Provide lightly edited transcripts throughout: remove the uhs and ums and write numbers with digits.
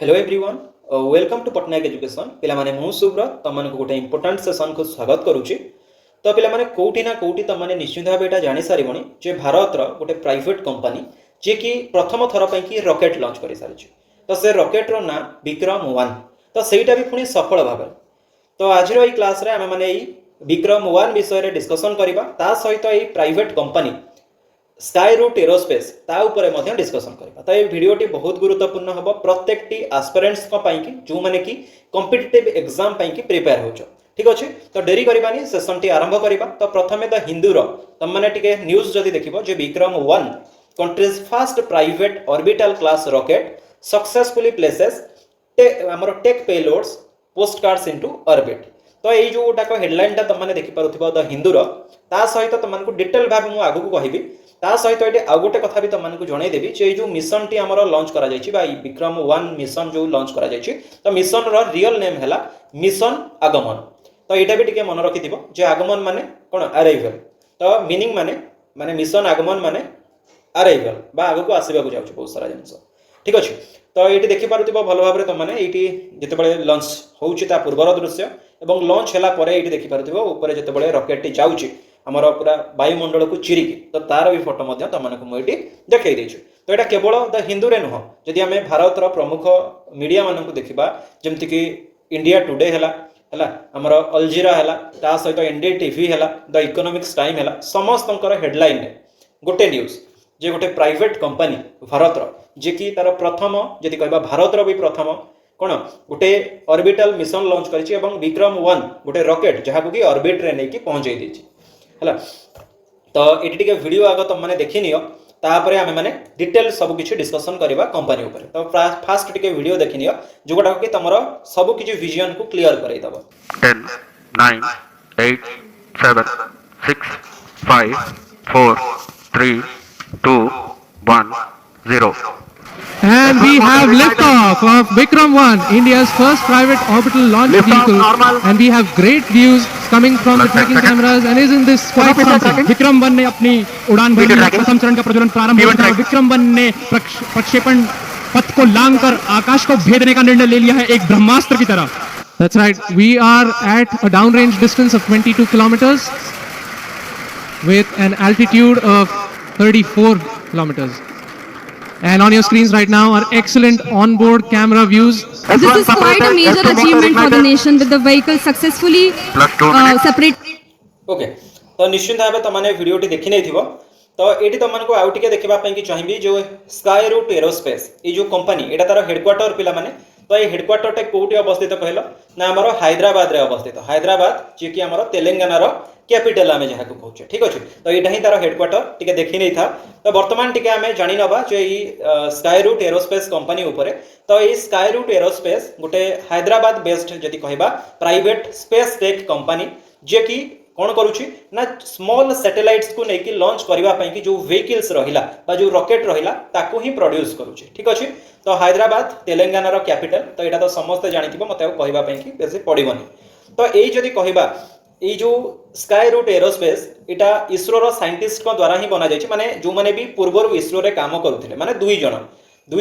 Hello everyone welcome to Patnaik education पिला माने मु सुब्रत तमन को गोटे इंपोर्टेंट सेशन को स्वागत करूची। तो पिला माने कोउठी ना कोउठी तमने निश्चित भाव एटा जानि सारिबणी जे भारत रो गोटे प्राइवेट कंपनी जे कि प्रथम थर पई कि रॉकेट लॉन्च करि सारिची। तो से रॉकेट रो ना विक्रम 1 तो सेटा भी पुनी सफल भाबे। तो आज रो ई क्लास रे हम माने ई विक्रम 1 विषय रे डिस्कशन करिबा ता सहित ई private company Skyroot Aerospace ता उपरे मध्य डिस्कशन करबा। तो ये वीडियोटी बहुत गुरुत्वपूर्ण हबो प्रत्येकटी एस्पिरेंट्स को पई कि जो माने कि कॉम्पिटिटिव एग्जाम पई कि प्रिपेयर होचो। ठीक अछि, तो डेरी करबानी सेशन टी आरंभ करबा। तो प्रथमे द हिंदू रो तम माने टिके न्यूज़ जदी देखिबो जे Vikram 1 countries first private orbital class rocket successfully places हमर tech payloads postcards into orbit. तो ये जो गोटा हेडलाइन ता तमने देखि पारुथिबो द हिंदू रो ता सहित तमन को डिटेल भाबे मु आगु को कहिबी। ता सहित ये आउ गोटे कथा भी तुमको जन देवी जे जो मिशन टी आमर लॉन्च करा जायछि बा विक्रम 1 मिशन जो लॉन्च करा जायछि तो मिशन रो रियल नेम हैला मिशन आगमन। तो एटा भी टिके मन रखिथिबो जे आगमन माने कोन अराइवल। तो मीनिंग माने माने मिशन आगमन माने अराइवल बा आगु को आसीबा को जाउछि बहुत सारा जिंस। ठीक अछि, तो ये देखि पारुथिबो भलो भाबरे तमने एटी जेतेबेले लॉन्च होउछि ता पूर्वर दृश्य एवं लॉन्च हैला परे एटी देखि पारुथिबो ऊपर जेतेबेले रॉकेट टी जाउछि आमर पूरा वायुमंडल को चिरिकी तो तार भी फोटो मध्य तुमको मुझे देखई देछु। तो यहाँ केवल द हिंदू रे नुह जदि आम भारत प्रमुख मीडिया मान को देखा जमती कि इंडिया टुडे है आमर अलजीरा है ता सहित एनडीए टीवी है द इकोनॉमिक्स टाइम है समस्त हेडलाइन गोटे न्यूज जे गोटे प्राइवेट कंपनी भारत जे कि तार प्रथम जदि कहबा भारत भी प्रथम कौन गोटे ऑर्बिटल मिशन लॉन्च करिछि एवं विक्रम 1 गोटे रॉकेट जहाँ को कि ऑर्बिट रे नहीं पहुंचाई देछि है। तो ये टिके वीडियो आग तुम मैंने देखी नियो तापर आम मैंने डिटेल सब किछि डिस्कशन करबा कंपनी ऊपर। तो फास्ट टिके वीडियो देखि नियो जो गोटा कि तमरो सब किछि विजन को क्लियर करई दबो। 10 9 8 7 6 5 4 3 2 1 0 And we have liftoff of Vikram 1, India's first private orbital launch vehicle. And we have great views coming from the tracking cameras. And isn't this quite something? Vikram 1 ने अपनी उड़ान भरी, प्रथम चरण का प्रज्वलन प्रारंभ हो गया। विक्रम 1 ने प्रक्षेपण पथ को लांघकर आकाश को भेदने का निर्णय ले लिया है एक ब्रह्मास्त्र की तरह। That's right. We are at a downrange distance of 22 kilometers with an altitude of 34 kilometers. And on your screens right now are excellent onboard camera views. This is quite a major achievement for the nation with the vehicle successfully separate. Okay, तो निश्चित भाव तुमने video T देखि नै थिबो। तो eighty तुमको आउ टिके देखबा पई कि चाहिबी जो स्काई रूट एरोस्पेस ये जो कंपनी एटा तार हेडक्वार्टर पिला माने तो ये हेडक्वार्टर टे कोठी अवस्थित कहलो ना हमर हैदराबाद रे अवस्थित। हैदराबाद जे कि हमर तेलंगाना रो कैपिटल आमे जहा को कहउछे। ठीक अछि, तो एटा ही तार हेडक्वार्टर टिके देखि नै था। तो वर्तमान टिके आमे जानि नबा जे ई स्काई रूट एरोस्पेस कंपनी ऊपर। तो ई स्काई रूट एरोस्पेस गोटे हैदराबाद बेस्ड जदि कहबा प्राइवेट स्पेस टेक कंपनी जे कि कौन करुछि ना स्मॉल सैटेलाइट्स को लेकिन लॉन्च करबा पई कि जो व्हीकल्स रहिला बा जो रॉकेट रहिला ताको ही प्रोड्यूस करुछि। ठीक अछि, तो हैदराबाद तेलंगाना रो कैपिटल तो एटा तो समस्त जानिथिबो मते कहबा पई कि बेसी पडिबनी। तो एई जदि कहबा ए जो स्काई रूट एरोस्पेस एटा इसरो रो साइंटिस्ट को द्वारा ही बना जायछि माने जो माने भी पूर्व इसरो रे काम करूथिले माने दुई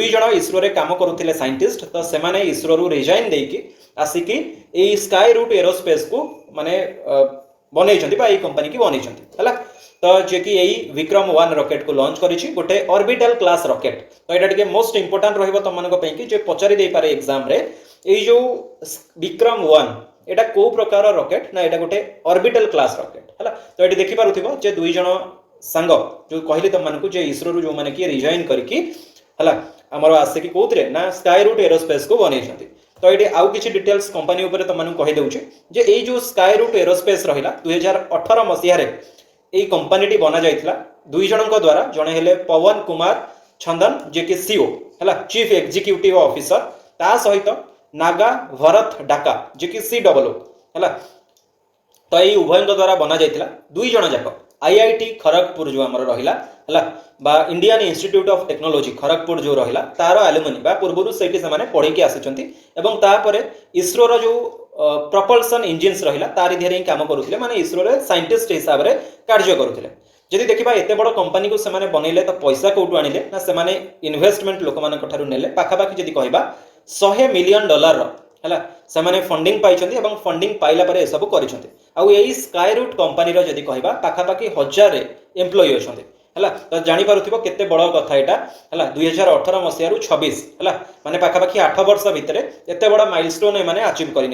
जण इसरो रे काम करूथिले साइंटिस्ट तो से माने इसरो रो रिजाइन देकी आसिकी ए स्काई रूट एरोस्पेस को माने बनै छथि बा ए कंपनी की बनै छथि हला। तो जे कि एई विक्रम 1 रॉकेट को लॉन्च करिछि गोटे ऑर्बिटल क्लास रॉकेट। तो एटा टिके मोस्ट इंपोर्टेंट रहइबो तमनको पई कि जे पचारि दे पारे एग्जाम रे एई जो विक्रम 1 एटा को प्रकार रॉकेट ना एटा गोटे ऑर्बिटल क्लास रॉकेट हला। तो एटी देखि पारुथिबो जे दुई जण संग जो कहली तमनको जे इसरो रो जो माने कि रिजाइन करकी हला हमर आसे कि कोथरे ना स्काई रूट एरोस्पेस को बनै छथि। तो ये आउ किछि डिटेल्स कंपनी ऊपर तुमको कहि देउछि जे एई जो स्काई रूट एरोस्पेस रहिला 2018 मसिया रे एई कंपनी टी बना जायतिला दुई जनक द्वारा जणे हेले पवन कुमार छंदन जे कि सीओ हला चीफ एग्जीक्यूटिव ऑफिसर ता सहित नागा भरत डाका जे कि सीडब्ल्यू हला। तो एई उभयक द्वारा बना जायतिला दुई जण जाक आईआईटी खड़गपुर जो हमर रहिला हला बा Indian institute of technology Kharagpur जो रहिला तार एलुमनी बा पूर्वरु सेठी से माने पढी के आछचंती एवं तापरे इसरो रो जो प्रपल्सन इंजिन्स रहिला तारि धेरे ही काम करूथिले माने इसरो रे साइंटिस्ट हिसाब रे कार्य करूथिले। जदि देखिबा एते बड़ कंपनी को से माने बनेले तो पैसा कोठु आनिले ना से माने इन्वेस्टमेंट लोक माने कठारु नेले पाखा पाखी जदि कहबा $100 मिलियन है से फंडिंग पाई और फंडिंग पाइला पर सब कर स्काई रूट कंपनी जदि कहवा पाखापाखि 1000 एम्प्लॉई अच्छा है तो जापर केते बड़ कथा यहाँ है 2018 मसीह 26 है माने पाखापाखि 8 वर्ष भितर एत बड़ा माइलस्टोन एमाने अचीव कर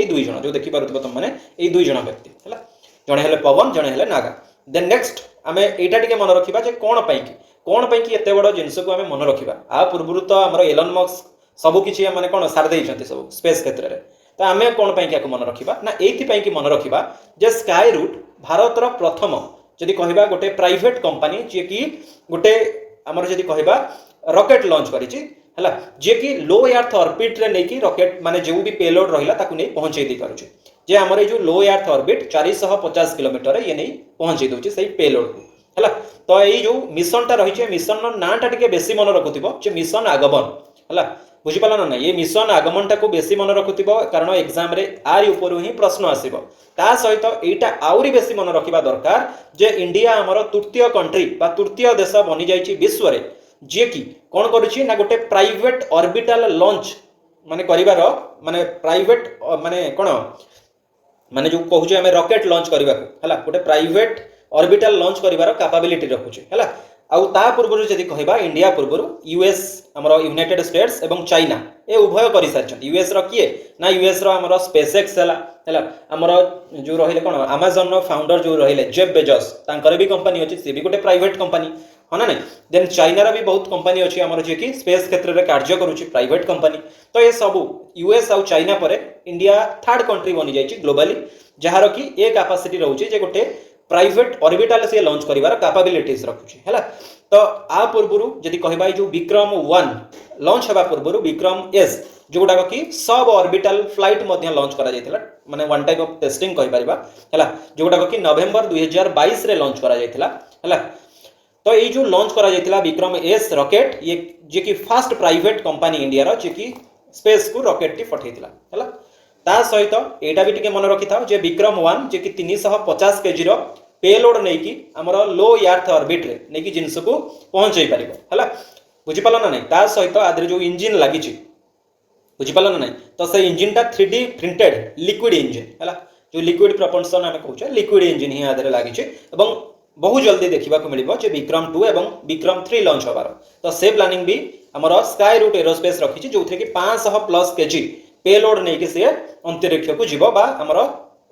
दुई जन जो देखिपुर तुम मैंने ये दुई जन व्यक्ति है जड़े हेले पवन जड़े हेले नागा देन नेक्स्ट आम यहाँ टे मन रखा कौन पाई एत बड़ जिनस को आम मन रखा आ पूर्व तो आम एलन मस्क सबकि मैंने कौन सारी सब स्पेस क्षेत्र में तो आम कौन पाई मन रखा ना ये मन रखा जे स्काई रूट भारतर प्रथम जदि कहवा गोटे प्राइवेट कंपनी जी कि गोटे आमर जदि कहवा रॉकेट लॉन्च करी जी कि लो अर्थ ऑर्बिट रे नहीं रॉकेट माने जो भी पेलोड रहिला ताकू नहीं पहुंचे दी पारुछि जे हमर जो लो अर्थ ऑर्बिट 450 किलोमीटर ये नहीं पहुंचे दोछि सही पेलोड को हैला तो ये जो मिशन टा रही मिशन नाटा टिके बेसी मन रखुथिबो जे मिशन आगमन हैला बुझी पाला ना ये मिशन आगमन टा को बेसी मन रखुथिबो कारण एग्जाम रे आरी ऊपर ही प्रश्न आसीबो ता सहित एटा आउरी बेसी मन रखिबा दरकार जे इंडिया हमर तृतीय कंट्री बा तृतीय देश बनी जाइछि विश्व रे जे कि कौन करुछि ना गोटे प्राइवेट ऑर्बिटल लॉन्च माने करिवार माने प्राइवेट माने कोन माने जो कहूँ आम रॉकेट लॉन्च करने है गोटे प्राइवेट ऑर्बिटल लॉन्च करिवार कैपेबिलिटी रखुचे है आउ ता पूर्व जदि कहबा इंडिया पूर्व यूएस हमर यूनाइटेड स्टेट्स एवं चाइना ए उभय कर सारी यूएस रो किए ना यूएस रो हमर स्पेसएक्स है हमर जो रहिले कोन अमेज़न रो फाउंडर जो रहिले जेफ बेजोस तांकर भी कंपनी अछि से भी गोटे प्राइवेट कंपनी है ना नहीं देन चाइना भी बहुत कंपनी अच्छी आमर जी कि स्पेस क्षेत्र में कार्य करुच्ची प्राइवेट कंपनी तो ये सब यूएस आउ चाइना पर इंडिया थर्ड कंट्री बनी जाइए ग्लोबली जार कि ए कैपेसिटी रोचे जे गोटे प्राइवेट ऑर्बिटल से लॉन्च करिवार कैपेबिलिटीज रखुची है तो आ पूर्व जदि कहबा जो विक्रम 1 लॉन्च होगा पूर्व विक्रम एस जोटा कि सब ऑर्बिटल फ्लाइट लॉन्च करा जायतिला माने वन टाइप ऑफ टेस्टिंग कहि परिबा हैला जोटा कि नवेम्बर 2022 रे लॉन्च करा जायतिला हैला तो ये जो लॉन्च करा जायतिला विक्रम एस रॉकेट ये जे कि फास्ट प्राइवेट कंपनी इंडिया रो जे कि स्पेस को रॉकेट टी पठैतिला हैला ता सहित एटा भी टिके मन रखि थाओ जे विक्रम 1 जे कि 350 केजी रो पेलोड नै कि हमर लो अर्थ ऑर्बिट रे नै कि जिंस को पहुंचै परिबो हैला बुझि पालो ना नै ता सहित आदरे जो इंजन लागि छि बुझि पालो ना नै तो से इंजन टा 3D प्रिंटेड लिक्विड इंजन हैला जो लिक्विड प्रोपल्शन हमें कहूचे लिक्विड इंजन ही आदरे लागि छि एवं बहुत जल्दी देखा मिल विक्रम 2 और विक्रम 3 लॉन्च होबार तो से प्लानिंग भी आमर स्काई रूट एरोस्पेस रखी जो कि 500+ केजी पेलोड नहीं सी अंतरिक्ष को जीव आमर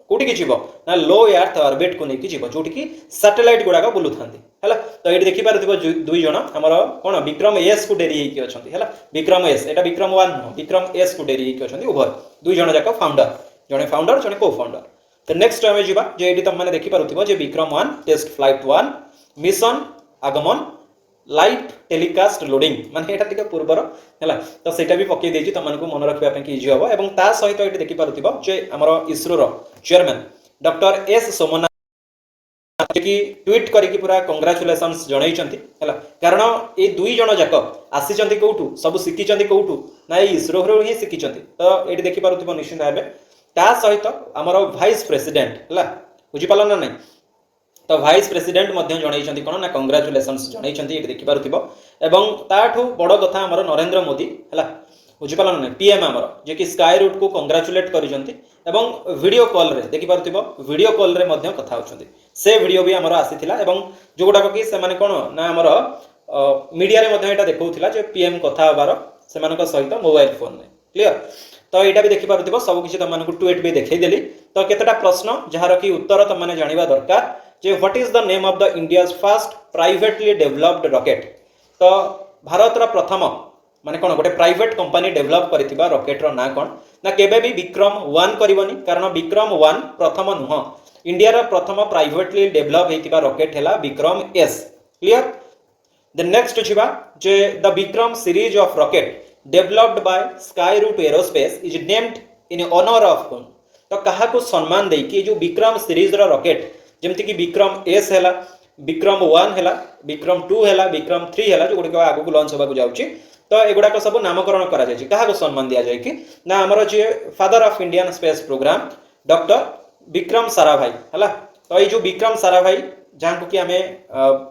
कौटी जीव ना लो अर्थ ऑर्बिट को लेकिन जीव जो कि सैटेलाइट गुड़ाक बुलू था है तो ये देखिपार दुई जन आमर कौन विक्रम एस को डेरी है विक्रम एस यहाँ विक्रम 1 नुह विक्रम एस को डेरी उभय दुई जन जाक फाउंडर जड़े फाउंडर जड़े को फाउंडर तो नेक्स्ट आम जी जो ये तुम मैंने देखिपुव जे विक्रम 1 टेस्ट फ्लाइट 1 मिशन आगमन लाइव टेलीकास्ट लोडिंग माने एटा टिके पूर्वर है तो सेटा भी पकई देछि तुमको मन रखा इजी हम और ता सहित ये देखिपुव जे आमर इसरो रो चेयरमैन डॉक्टर एस सोमनाथ कि ट्वीट करके पूरा कंग्राचुलेशंस जनइछंती है कारण ये दुई जन जाक आसी कौटू सब शिखी कौटू ना इसरो ही शिखी तो ये देखिपुव निश्चित भाव ता सहित आमर वाइस प्रेसिडेंट है बुझीपाल ना नहीं तो वाइस प्रेसिडेंट जनइछंती कौन ना कंग्राचुलेशंस जनइछंती ये देखिपुव एवं ताठू बड़ कथा आमर नरेंद्र मोदी है बुझीपाल ना पीएम आमर जे कि स्काई रूट को कंग्राचुलेट करिसेंती एवं वीडियो कॉल रे देखिपुव वीडियो कॉल रे मध्य कथा होछंती से वीडियो भी आमर आसीथिला एवं जोगुडा कि से माने कोन ना आमर मीडिया रे मध्य एटा देखौथिला जे पीएम कथा हबार सेमानक सहित मोबाइल फोन रे क्लियर तो यहाँ भी देखिपुव सबकि तुमको ट्वीट भी देखईदेली तो केतटा प्रश्न जार कि उत्तर तुमने जाना दरकार जे what is the name of the India's first privately developed rocket तो भारत प्रथम माने कौन गोटे प्राइवेट कंपनी डेवलप करथिबा रॉकेट रो ना कौन ना केबे भी विक्रम 1 करबनी कारण विक्रम 1 प्रथम नुह इंडिया रो प्रथम प्राइवेटली डेवलप हेतिबा रॉकेट हैला Vikram S clear the next छिबा जे the Vikram series of rocket developed by Skyroot Aerospace is named in honour of कौन तो कहा को सम्मान दे कि जो विक्रम सीरीज रो रॉकेट जमती कि विक्रम एस है विक्रम 1 है विक्रम 2 है विक्रम 3 है जो गुड़िक आगू लॉन्च होगा जाऊँगी तो एगुड़ाक सब नामकरण करा क्या सम्मान दि जाए कि ना आमर जी father of Indian space programme doctor Vikram Sarabhai है तो ये जो विक्रम साराभाई जहाँ को कि आम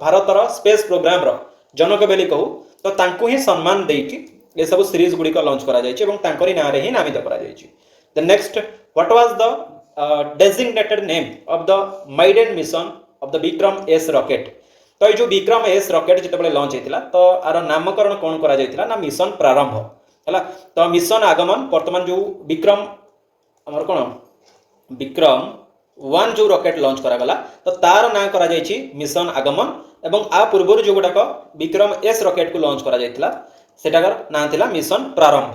भारतर स्पेस प्रोग्राम जनक बोली कहू तो तांकु ही सम्मान देकी ये सब सीरीज गुड़िक लॉन्च करा जायछि एवं तांकरी नाम रे ही नामित करा जायछि। The next what was the designated name of the maiden mission of the Vikram S rocket. तो ये जो विक्रम एस रॉकेट जिते लॉन्च होता तो आर नामकरण कौन करा जायतिला ना मिशन प्रारंभ है। तो मिशन आगमन वर्तमान जो विक्रम आमर कौन विक्रम 1 जो रॉकेट लॉन्च करागला तो तार ना करा जायछि मिशन आगमन एवं आ पूर्व जो गुड़ाक विक्रम एस रॉकेट को लॉन्च करा जायतिला सेटाकर ना थिला मिशन प्रारंभ।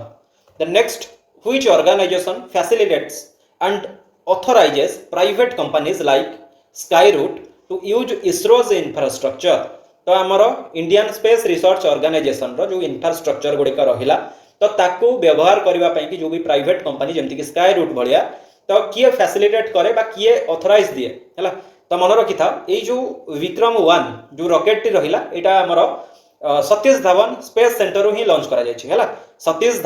The next which organisation facilitates and authorises private companies like Skyroot to use ISRO's infrastructure. तो आमर इंडियन स्पेस रिसर्च ऑर्गेनाइजेशन रो जो इंफ्रास्ट्रक्चर गुड़िक रहिला तो ताकू व्यवहार करबा पई कि जो भी प्राइवेट कंपनी जेमति कि स्काईरूट भलिया तो किए फैसिलिटेट करे बा किए ऑथराइज दिए हैला। तो मन रखि था ए जो विक्रम 1 जो रॉकेट टी रहिला एटा हमर सतीश धावन स्पेस सेंटर रो ही लॉन्च करा जायछि हैला। सतीश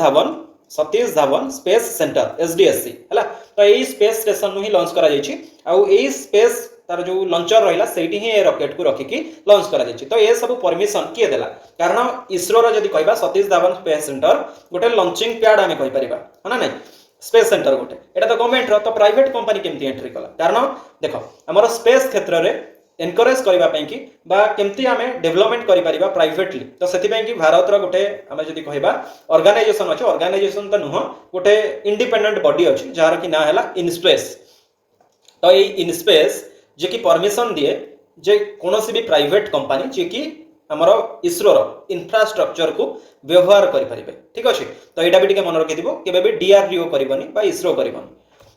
धावन स्पेस सेंटर एसडीएससी हैला। तो ए स्पेस स्टेशन नु ही लॉन्च करा जायछि आ ए स्पेस तार जो लॉन्चर रहिला सेठी ही रॉकेट को रखिकी लॉन्च करा जायछि। तो ये सब परमिशन किए देला कारण इसरो रो जदी कहबा सतीश धावन स्पेस सेंटर गोटे लॉन्चिंग पैड आमे कहि परिबा ना नहीं स्पेस सेंटर गोटे एटा तो गवर्नमेंट रो तो प्राइवेट कंपनी केमती एंट्री कला कारण देखो हमर स्पेस क्षेत्र रे एनकरेज करबा पई कि बा केमती आमे डेवलपमेंट करि परिबा प्राइवेटली। तो सेति पई कि भारत रो गोटे आमे जदी कहबा ऑर्गेनाइजेशन अछि ऑर्गेनाइजेशन तो नुह गोटे इंडिपेंडेंट बॉडी अछि जार कि ना हैला इनस्पेस। तो ये इनस्पेस जे कि परमिशन दिए जे कोनोसी भी प्राइवेट कंपनी जे कि हमर इसरो रो इंफ्रास्ट्रक्चर को व्यवहार करि परिबे ठीक अछि। तो एटा भी टिके मन रखि दिबो केबे भी डीआरडीओ करिवनी बा इसरो करिवनी।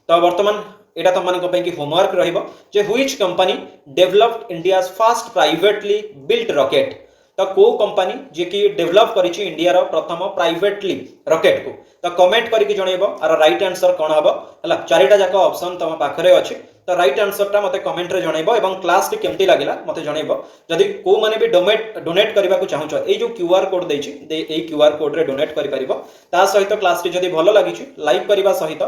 तो वर्तमान एटा तो मानको पई कि होमवर्क रहिबो जे which company developed India's first privately built rocket. तो को कंपनी जे कि डेवलप करिछि इंडिया रो प्रथम प्राइवेटली रॉकेट को तो कमेंट करके जणैबो आर राइट आंसर कोन हबो हला। चारिटा जाक ऑप्शन तम पाखरे अछि तो राइट आंसर टा मते कमेंट रे जणैबो एवं क्लास टी केमती लागिला मते जणैबो। जदि को माने भी डोनेट करबा को चाहू छ ए जो क्यूआर कोड दैछि ए क्यूआर कोड रे डोनेट करि परिबो। ता सहित क्लास टी जदि भलो लागिछि लाइक करबा सहित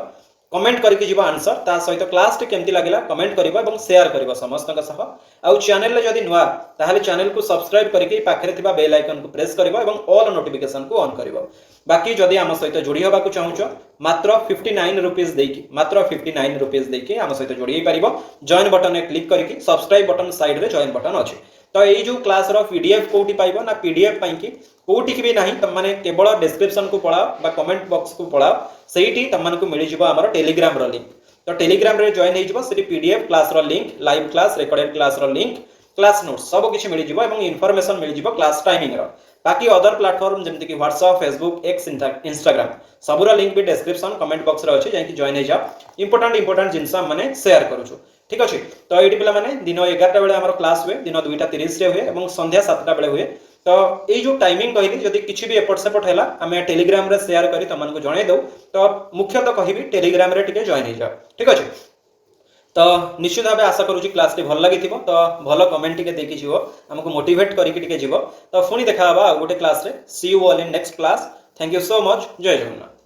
कमेंट करके जीवा आंसर ता सहित क्लास टी केमती लागिला कमेंट करबो एवं शेयर करबो समस्त का सह। आउ चैनल रे जदि नुआ ताहाले चैनल को सब्सक्राइब करके पाखरे थिबा बेल आइकन को प्रेस करबो एवं ऑल नोटिफिकेशन को ऑन करबो। बाकी जदि आम सहित जोड़ी होबा को चाहू छ मात्र 59 रुपीस देकी मात्र 59 रुपीस देकी आम सहित जोड़ी हे परिबो। जॉइन बटन रे क्लिक करके सब्सक्राइब बटन साइड रे जॉइन बटन अछि। तो ये जो क्लास रो पीडीएफ कोठी पाइबो ना पीडीएफ पई कि कोठी की भी नाही त माने केवल डिस्क्रिप्शन को पढाओ बा कमेंट बॉक्स को पढाओ सेठी त माने को मिली जिवो हमर टेलीग्राम रो लिंक। तो टेलीग्राम रे जॉइन हे जिवो सेठी पीडीएफ क्लास रो link live class recorded class रो लिंक क्लास नोट्स सब किछि मिली जिवो एवं इन्फॉर्मेशन मिली जिवो क्लास टाइमिंग रो। बाकी अदर प्लेटफॉर्म जेमति कि व्हाट्सएप फेसबुक एक्स इंस्टाग्राम सबुरा लिंक भी डिस्क्रिप्शन कमेंट बॉक्स रे अछि जाई जॉइन हे जाओ। इंपोर्टेंट जिंस माने शेयर करूछु ठीक अछि। तो एडी पिला माने दिन 11टा बेले हमर क्लास हुए दिन 2:30 रे हुए एवं संध्या 7टा बेले हुए। तो ये जो टाइमिंग कहली जदि किछि भी एपट सेपट हैला हमें टेलीग्राम रे शेयर करी तमन को जणाई दउ। तो मुख्यतः कहिबी टेलीग्राम रे टिके जॉइन हे जाओ ठीक अछि। तो निश्चित भाव आशा करूँ क्लास टी भल लगी तो भल कमेंट टिके देखि जीवो हमको मोटिवेट करके टिके जीवो। तो पुणी देखा गोटे क्लास रे see you all in next class. Thank you so much. Jay Jagannath.